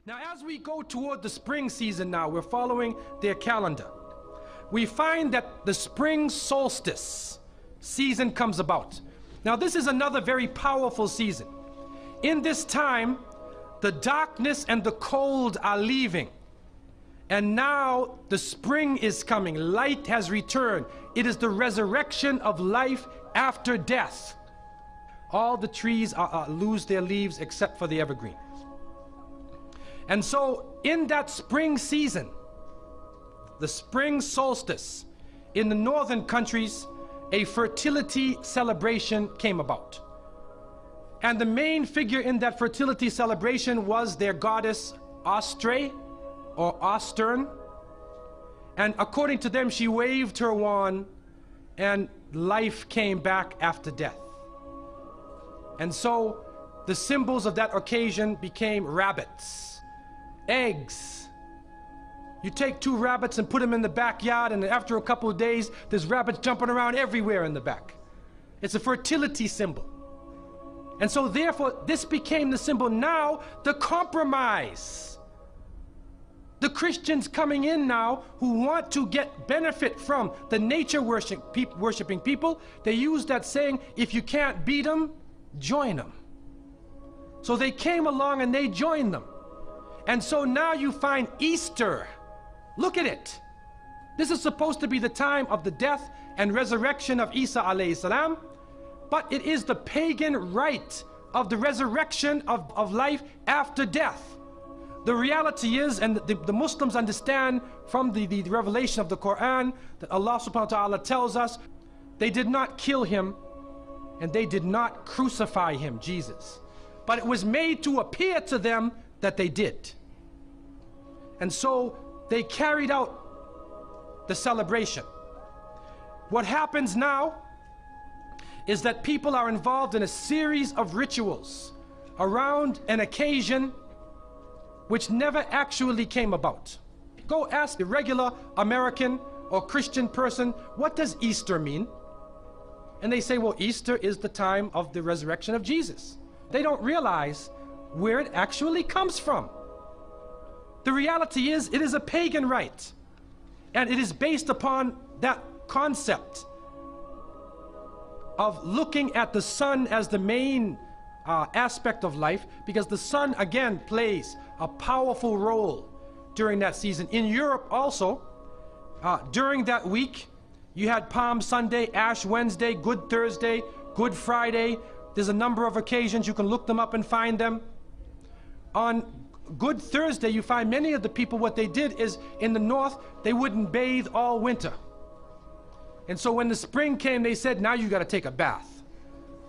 Now, as we go toward the spring season now, we're following their calendar. We find that the spring solstice season comes about. Now, this is another very powerful season. In this time, the darkness and the cold are leaving. And now the spring is coming. Light has returned. It is the resurrection of life after death. All the trees lose their leaves except for the evergreen. And so in that spring season, the spring solstice, in the northern countries, a fertility celebration came about. And the main figure in that fertility celebration was their goddess Ostre or Ostern. And according to them, she waved her wand and life came back after death. And so the symbols of that occasion became rabbits, eggs. You take two rabbits and put them in the backyard, and after a couple of days, there's rabbits jumping around everywhere in the back. It's a fertility symbol. And so therefore, this became the symbol. Now, the compromise. The Christians coming in now who want to get benefit from the nature worshiping people, they use that saying, if you can't beat them, join them. So they came along and they joined them. And so now you find Easter. Look at it. This is supposed to be the time of the death and resurrection of Isa alayhi salam, but it is the pagan rite of the resurrection of life after death. The reality is, and the Muslims understand from the revelation of the Quran, that Allah subhanahu wa ta'ala tells us, they did not kill him and they did not crucify him, Jesus. But it was made to appear to them that they did. And so they carried out the celebration. What happens now is that people are involved in a series of rituals around an occasion which never actually came about. Go ask a regular American or Christian person, what does Easter mean? And they say, well, Easter is the time of the resurrection of Jesus. They don't realize where it actually comes from. The reality is, it is a pagan rite, and it is based upon that concept of looking at the sun as the main aspect of life, because the sun again plays a powerful role during that season. In Europe also, during that week, you had Palm Sunday, Ash Wednesday, Good Thursday, Good Friday. There's a number of occasions, you can look them up and find them. On Good Thursday, you find many of the people, what they did is, in the north, they wouldn't bathe all winter. And so when the spring came, they said, now you got to take a bath.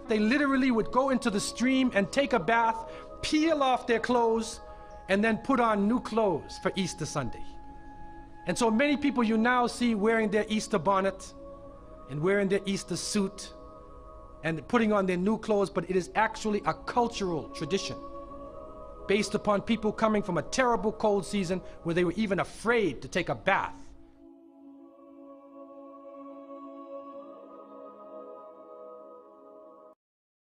They literally would go into the stream and take a bath, peel off their clothes, and then put on new clothes for Easter Sunday. And so many people you now see wearing their Easter bonnet and wearing their Easter suit and putting on their new clothes, but it is actually a cultural tradition based upon people coming from a terrible cold season where they were even afraid to take a bath.